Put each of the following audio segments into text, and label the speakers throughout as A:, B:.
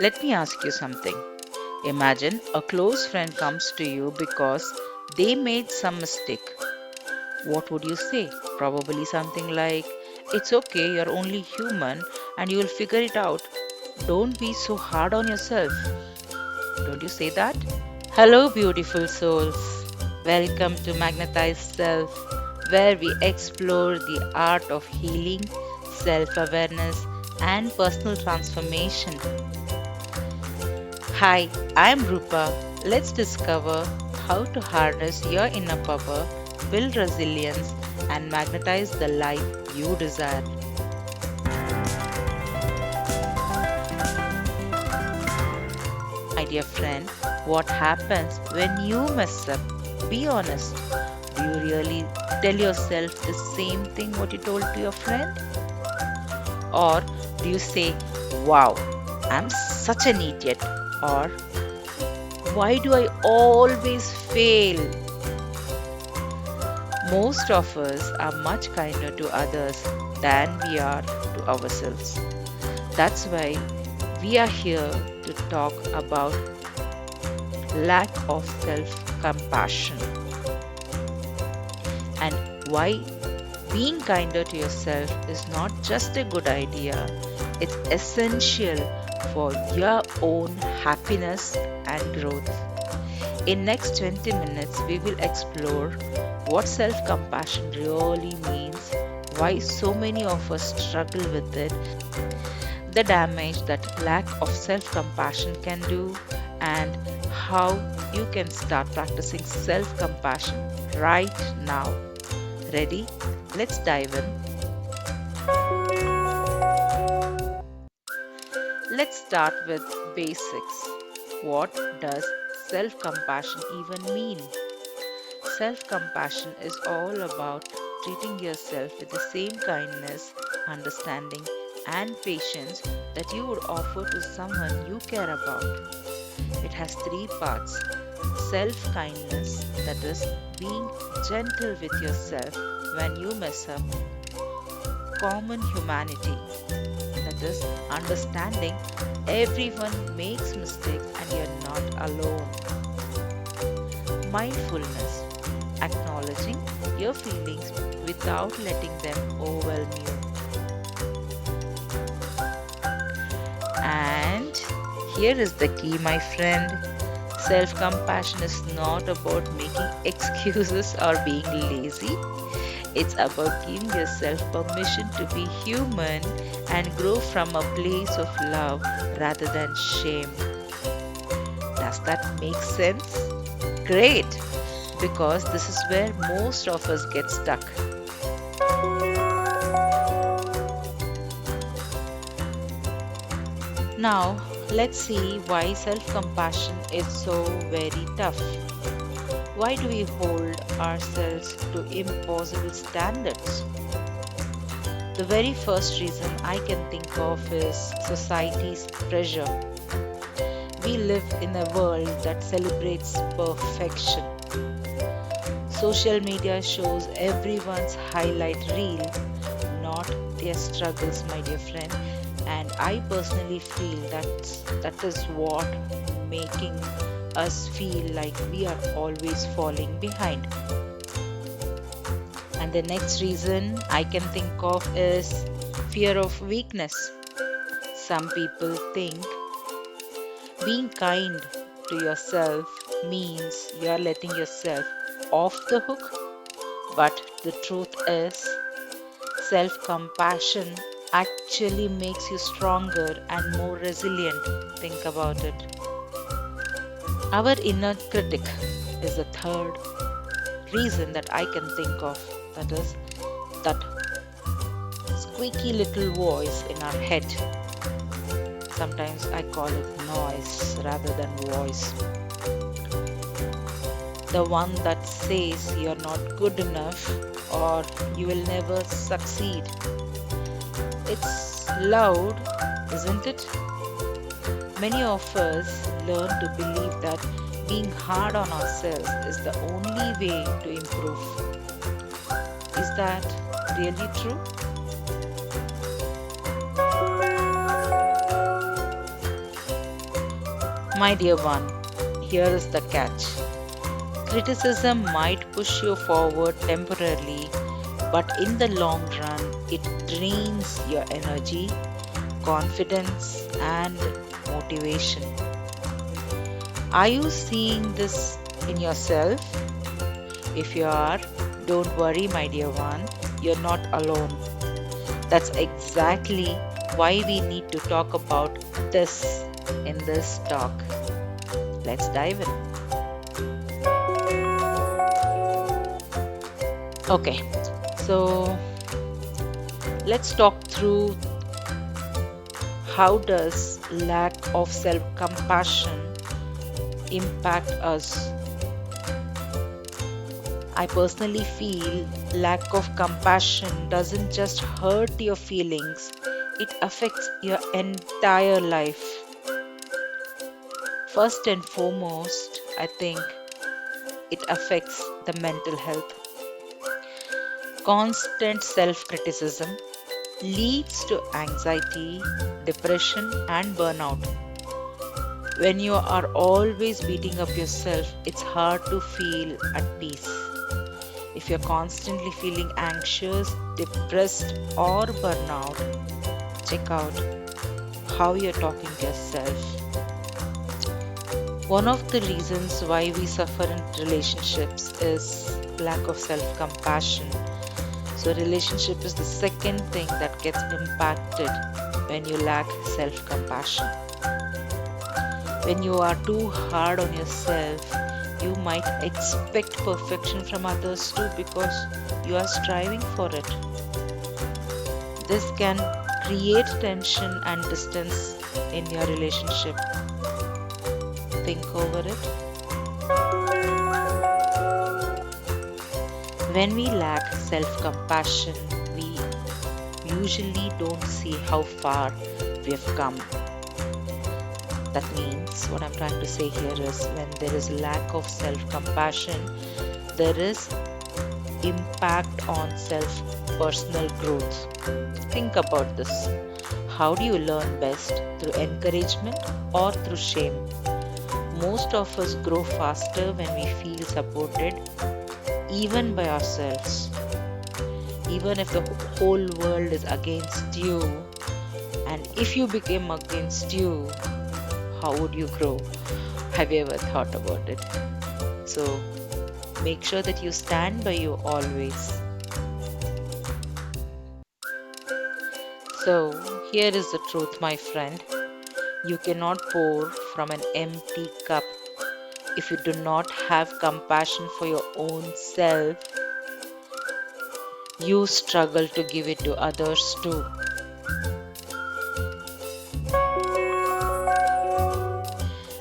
A: Let me ask you something. Imagine a close friend comes to you because they made some mistake. What would you say? Probably something like, "It's okay, you're only human and you'll figure it out. Don't be so hard on yourself." Don't you say that? Hello, beautiful souls. Welcome to Magnetized Self, where we explore the art of healing, self awareness, and personal transformation. Hi, I'm Roopa. Let's discover how to harness your inner power, build resilience, and magnetize the life you desire. My dear friend, what happens when you mess up? Be honest. Do you really tell yourself the same thing what you told to your friend? Or do you say, "Wow, I'm such an idiot"? Or "Why do I always fail"? Most of us are much kinder to others than we are to ourselves. That's why we are here to talk about lack of self compassion and why being kinder to yourself is not just a good idea, it's essential for your own happiness and growth. In next 20 minutes we will explore what self-compassion really means, why so many of us struggle with it, the damage that lack of self-compassion can do, and how you can start practicing self-compassion right now. Ready? Let's dive in. Let's start with basics. What does self compassion even mean? Self compassion is all about treating yourself with the same kindness, understanding, and patience that you would offer to someone you care about. It has three parts: self kindness, that is, being gentle with yourself when you mess up; common humanity, that is, understanding everyone makes mistakes and you're not alone; mindfulness, acknowledging your feelings without letting them overwhelm you. And here is the key, my friend. Self compassion is not about making excuses or being lazy. It's about giving yourself permission to be human and grow from a place of love rather than shame. Does that make sense? Great, because this is where most of us get stuck. Now, let's see why self compassion is so very tough. Why do we hold ourselves to impossible standards? The very first reason I can think of is society's pressure. We live in a world that celebrates perfection. Social media shows everyone's highlight reel, not their struggles, my dear friend. And I personally feel that is what making us feel like we are always falling behind. And the next reason I can think of is fear of weakness. Some people think being kind to yourself means you are letting yourself off the hook. But the truth is, self compassion actually makes you stronger and more resilient. Think about it. Our inner critic is the third reason that I can think of. That is, that squeaky little voice in our head. Sometimes I call it noise rather than voice. The one that says you're not good enough or you will never succeed. It's loud, isn't it? Many of us learn to believe that being hard on ourselves is the only way to improve. Is that really true? My dear one, here is the catch. Criticism might push you forward temporarily, but in the long run, it drains your energy, confidence, and motivation. Are you seeing this in yourself? If you are, don't worry, my dear one, you're not alone. That's exactly why we need to talk about this in this talk. Let's dive in. Okay, so let's talk through how does lack of self-compassion impact us. I personally feel lack of compassion doesn't just hurt your feelings, it affects your entire life. First and foremost, I think it affects the mental health. Constant self criticism leads to anxiety, depression, and burnout. When you are always beating up yourself, it's hard to feel at peace. If you're constantly feeling anxious, depressed, or burnout, check out how you're talking to yourself. One of the reasons why we suffer in relationships is lack of self compassion. So, relationship is the second thing that gets impacted when you lack self compassion. When you are too hard on yourself, you might expect perfection from others too because you are striving for it. This can create tension and distance in your relationship. Think over it. When we lack self compassion, we usually don't see how far we have come. That means what I'm trying to say here is when there is lack of self compassion, there is impact on self personal growth. Think about this. How do you learn best? Through encouragement or through shame? Most of us grow faster when we feel supported, even by ourselves. Even if the whole world is against you, and if you became against you, how would you grow? Have you ever thought about it? So make sure that you stand by you always. So here is the truth, my friend. You cannot pour from an empty cup. If you do not have compassion for your own self, you struggle to give it to others too.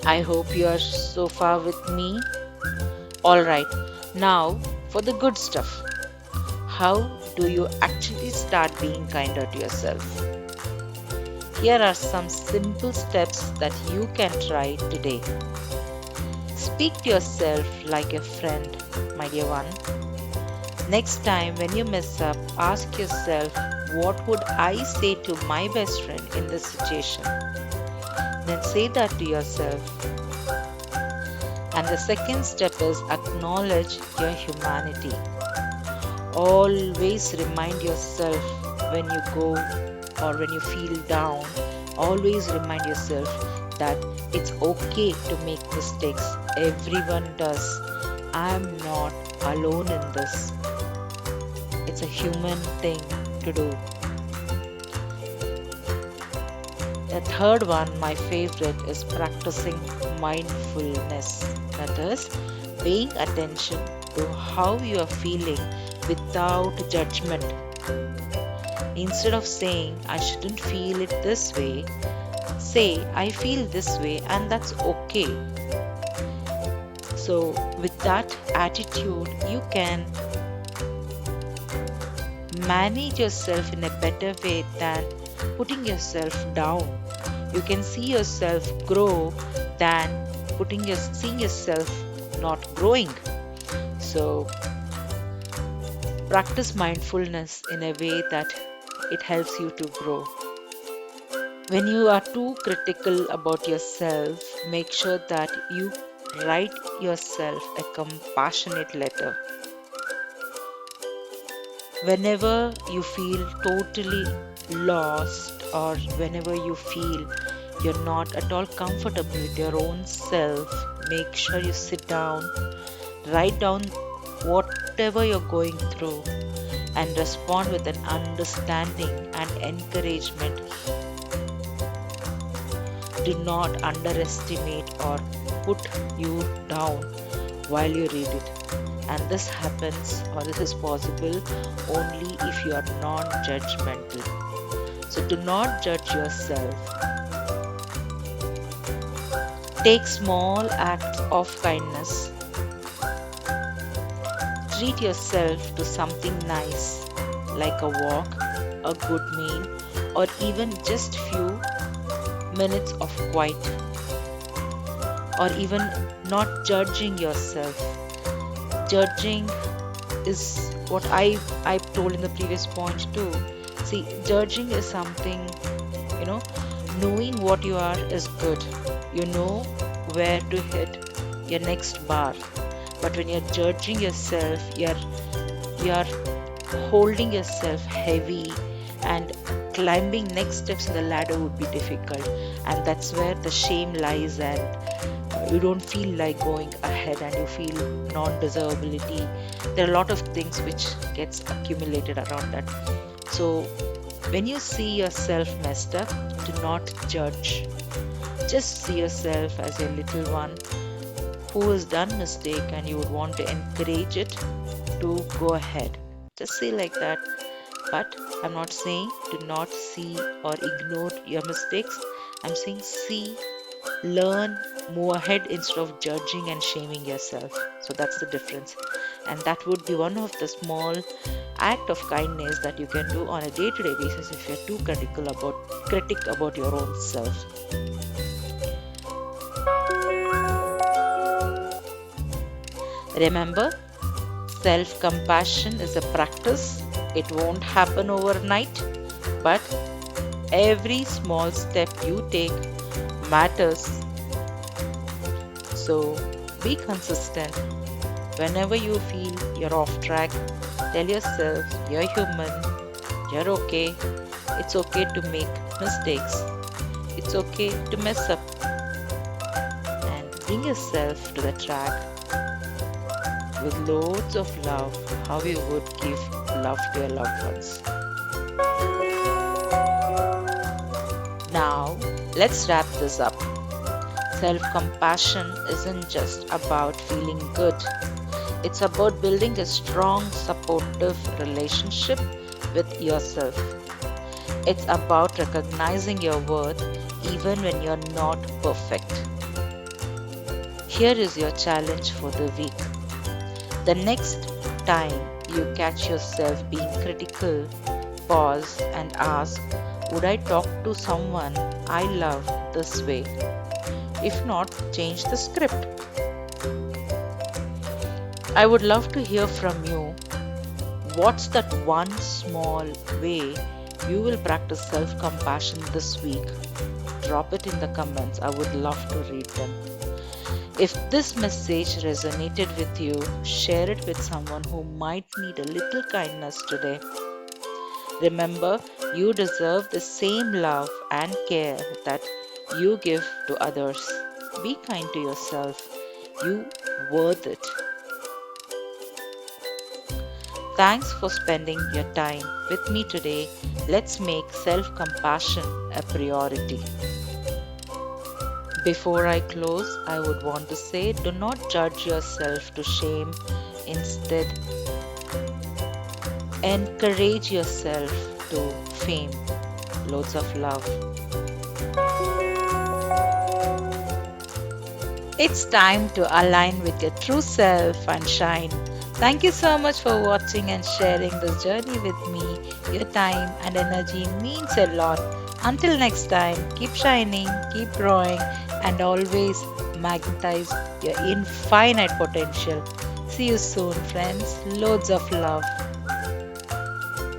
A: I hope you are so far with me. Alright, now for the good stuff. How do you actually start being kinder to yourself? Here are some simple steps that you can try today. Speak to yourself like a friend, my dear one. Next time when you mess up, ask yourself, what would I say to my best friend in this situation? Then say that to yourself. And the second step is acknowledge your humanity. Always remind yourself when you go or when you feel down, always remind yourself that it's okay to make mistakes. Everyone does. I'm not alone in this. It's a human thing to do. The third one, my favorite, is practicing mindfulness. That is, paying attention to how you are feeling without judgment. Instead of saying, I shouldn't feel it this way, say, I feel this way, and that's okay. So, with that attitude, you can manage yourself in a better way than putting yourself down. You can see yourself grow than seeing yourself not growing. So practice mindfulness in a way that it helps you to grow. When you are too critical about yourself, make sure that you write yourself a compassionate letter. Whenever you feel totally lost, or whenever you feel you're not at all comfortable with your own self, make sure you sit down, write down whatever you're going through, and respond with an understanding and encouragement. Do not underestimate or put you down while you read it. And this happens, or this is possible only if you are non judgmental. So do not judge yourself. Take small acts of kindness. Treat yourself to something nice like a walk, a good meal, or even just few minutes of quiet, or even not judging yourself. Judging is what I told in the previous point too. See, judging is something, you know, knowing what you are is good. You know where to hit your next bar. But when you're judging yourself, you're holding yourself heavy, and climbing next steps in the ladder would be difficult. And that's where the shame lies, and you don't feel like going ahead, and you feel non-deservability. There are a lot of things which gets accumulated around that. So when you see yourself messed up, do not judge. Just see yourself as a little one who has done mistake, and you would want to encourage it to go ahead. Just say like that. But I'm not saying do not see or ignore your mistakes. I'm saying see, learn, move ahead instead of judging and shaming yourself. So that's the difference. And that would be one of the small act of kindness that you can do on a day-to-day basis if you're too critic about your own self. Remember, self-compassion is a practice. It won't happen overnight, but every small step you take matters. So be consistent. Whenever you feel you're off track, tell yourself you're human, you're okay. It's okay to make mistakes. It's okay to mess up. And bring yourself to the track with loads of love, how you would give love to your loved ones. Now, let's wrap this up. Self-compassion isn't just about feeling good. It's about building a strong, supportive relationship with yourself. It's about recognizing your worth even when you're not perfect. Here is your challenge for the week. The next time you catch yourself being critical, pause and ask, would I talk to someone I love this way? If not, change the script. I would love to hear from you. What's that one small way you will practice self-compassion this week? Drop it in the comments. I would love to read them. If this message resonated with you, share it with someone who might need a little kindness today. Remember, you deserve the same love and care that you give to others. Be kind to yourself. You worth it. Thanks for spending your time with me today. Let's make self-compassion a priority. Before I close, I would want to say, do not judge yourself to shame. Instead, encourage yourself to fame. Loads of love. It's time to align with your true self and shine. Thank you so much for watching and sharing this journey with me. Your time and energy means a lot. Until next time, keep shining, keep growing, and always magnetize your infinite potential. See you soon, friends. Loads of love.